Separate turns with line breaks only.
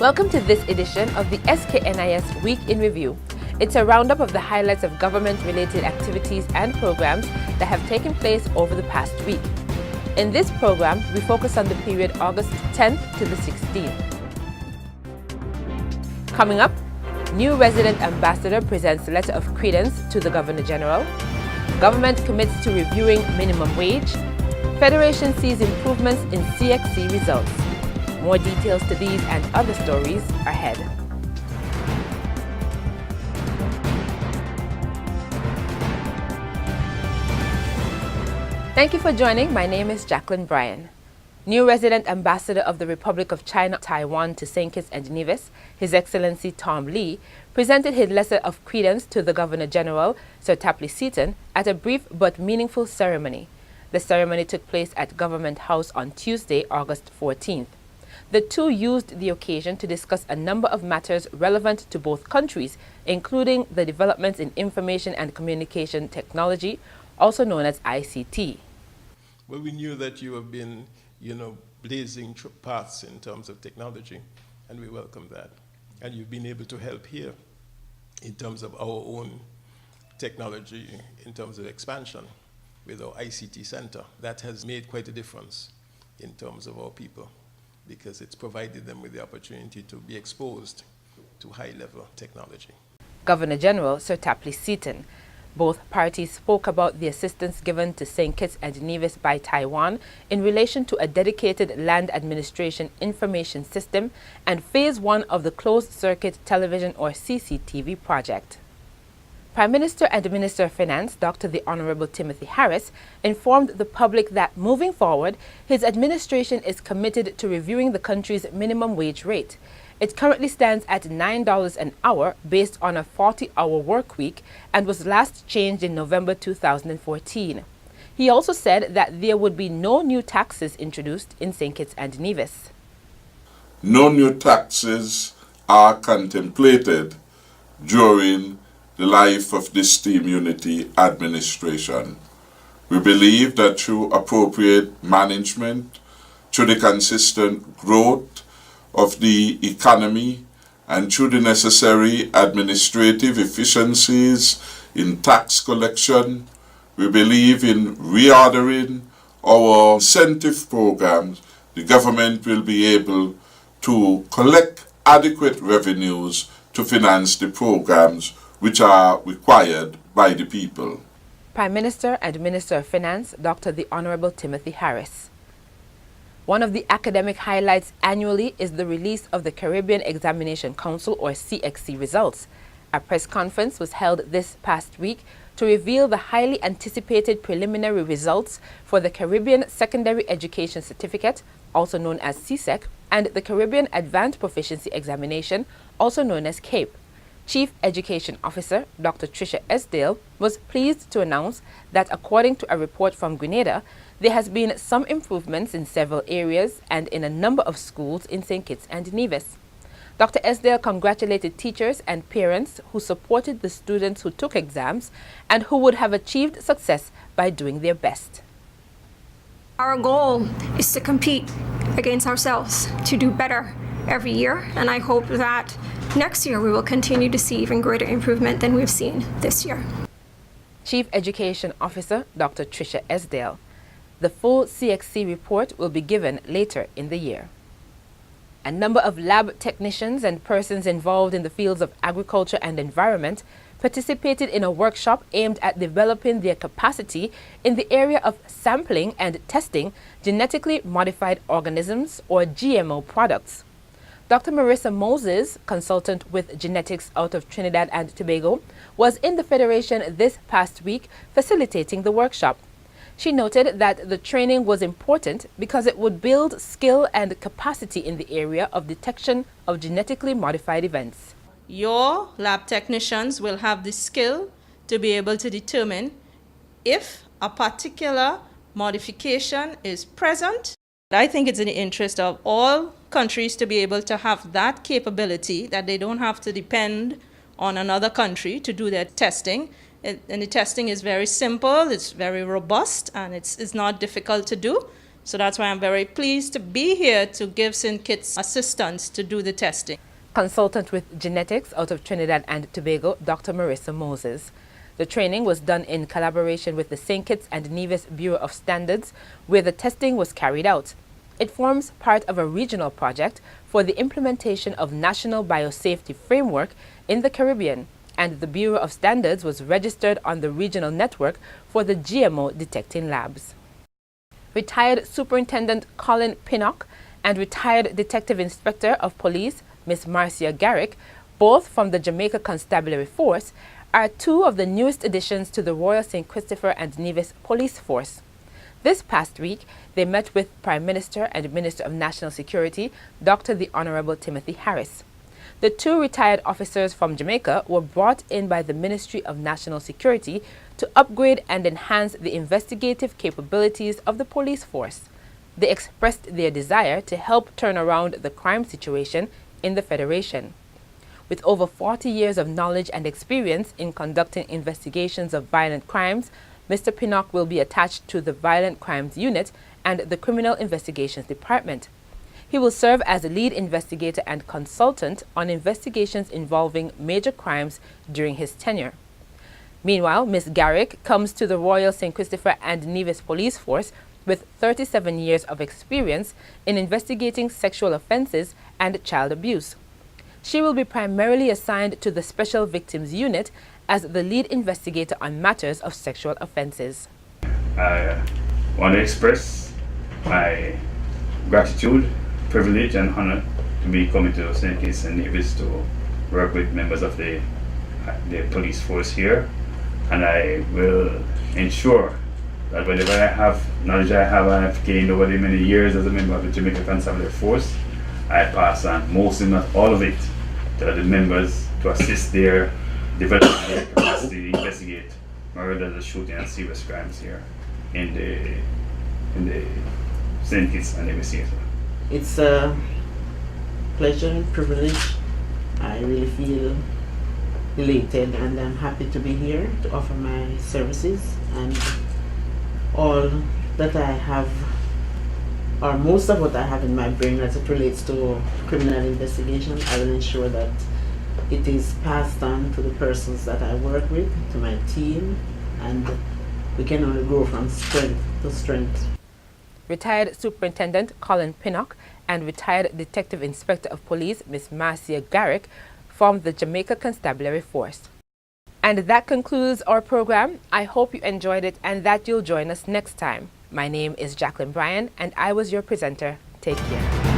Welcome to this edition of the SKNIS Week in Review. It's a roundup of the highlights of government-related activities and programs that have taken place over the past week. In this program, we focus on the period August 10th to the 16th. Coming up, new resident ambassador presents letter of credence to the Governor General. Government commits to reviewing minimum wage. Federation sees improvements in CXC results. More details to these and other stories ahead. Thank you for joining. My name is Jacqueline Bryan. New resident ambassador of the Republic of China, Taiwan to St. Kitts and Nevis, His Excellency Tom Lee, presented his letter of credence to the Governor General, Sir Tapley Seaton, at a brief but meaningful ceremony. The ceremony took place at Government House on Tuesday, August 14th. The two used the occasion to discuss a number of matters relevant to both countries, including the developments in information and communication technology, also known as ICT.
Well, we knew that you have been, blazing paths in terms of technology, and we welcome that. And you've been able to help here in terms of our own technology, in terms of expansion with our ICT center. That has made quite a difference in terms of our people, because it's provided them with the opportunity to be exposed to high-level technology.
Governor General Sir Tapley Seaton. Both parties spoke about the assistance given to St. Kitts and Nevis by Taiwan in relation to a dedicated land administration information system and Phase 1 of the closed-circuit television or CCTV project. Prime Minister and Minister of Finance, Dr. the Honorable Timothy Harris, informed the public that moving forward, his administration is committed to reviewing the country's minimum wage rate. It currently stands at $9 an hour based on a 40-hour work week and was last changed in November 2014. He also said that there would be no new taxes introduced in St. Kitts and Nevis.
No new taxes are contemplated during the life of this Team Unity administration. We believe that through appropriate management, through the consistent growth of the economy, and through the necessary administrative efficiencies in tax collection, we believe in reordering our incentive programs. The government will be able to collect adequate revenues to finance the programs which are required by the people.
Prime Minister and Minister of Finance, Dr. the Honorable Timothy Harris. One of the academic highlights annually is the release of the Caribbean Examination Council or CXC results. A press conference was held this past week to reveal the highly anticipated preliminary results for the Caribbean Secondary Education Certificate, also known as CSEC, and the Caribbean Advanced Proficiency Examination, also known as CAPE. Chief Education Officer Dr. Tricia Esdale was pleased to announce that according to a report from Grenada, there has been some improvements in several areas and in a number of schools in St. Kitts and Nevis. Dr. Esdale congratulated teachers and parents who supported the students who took exams and who would have achieved success by doing their best.
Our goal is to compete against ourselves, to do better every year, and I hope that next year we will continue to see even greater improvement than we've seen this year.
Chief Education Officer Dr. Tricia Esdale. The full CXC report will be given later in the year. A number of lab technicians and persons involved in the fields of agriculture and environment participated in a workshop aimed at developing their capacity in the area of sampling and testing genetically modified organisms or GMO products. Dr. Marissa Moses, consultant with genetics out of Trinidad and Tobago, was in the Federation this past week facilitating the workshop. She noted that the training was important because it would build skill and capacity in the area of detection of genetically modified events.
Your lab technicians will have the skill to be able to determine if a particular modification is present. I think it's in the interest of all countries to be able to have that capability, that they don't have to depend on another country to do their testing. And the testing is very simple, it's very robust, and it's not difficult to do. So that's why I'm very pleased to be here to give St. Kitts assistance to do the testing.
Consultant with genetics out of Trinidad and Tobago, Dr. Marissa Moses. The training was done in collaboration with the St. Kitts and Nevis Bureau of Standards, where the testing was carried out. It forms part of a regional project for the implementation of National Biosafety Framework in the Caribbean, and the Bureau of Standards was registered on the regional network for the GMO detecting labs. Retired Superintendent Colin Pinnock and retired Detective Inspector of Police Miss Marcia Garrick, both from the Jamaica Constabulary Force, are two of the newest additions to the Royal St. Christopher and Nevis Police Force. This past week, they met with Prime Minister and Minister of National Security, Dr. the Honorable Timothy Harris. The two retired officers from Jamaica were brought in by the Ministry of National Security to upgrade and enhance the investigative capabilities of the police force. They expressed their desire to help turn around the crime situation in the Federation. With over 40 years of knowledge and experience in conducting investigations of violent crimes, Mr. Pinnock will be attached to the Violent Crimes Unit and the Criminal Investigations Department. He will serve as a lead investigator and consultant on investigations involving major crimes during his tenure. Meanwhile, Ms. Garrick comes to the Royal St. Christopher and Nevis Police Force with 37 years of experience in investigating sexual offenses and child abuse. She will be primarily assigned to the Special Victims Unit as the lead investigator on matters of sexual offenses.
I want to express my gratitude, privilege and honor to be coming to St. Kitts and Nevis to work with members of the police force here, and I will ensure that whatever knowledge I have gained over the many years as a member of the Jamaica Constabulary Force, I pass on most, if not all of it, to the members to assist their development their capacity to investigate murders, shooting, and serious crimes here in the St. Kitts and Nevis here.
It's a pleasure and privilege. I really feel elated, and I'm happy to be here to offer my services, and all that I have, or most of what I have in my brain as it relates to criminal investigation, I will ensure that it is passed on to the persons that I work with, to my team, and we can only grow from strength to strength.
Retired Superintendent Colin Pinnock and retired Detective Inspector of Police Miss Marcia Garrick from the Jamaica Constabulary Force. And that concludes our program. I hope you enjoyed it and that you'll join us next time. My name is Jacqueline Bryan and I was your presenter. Take care.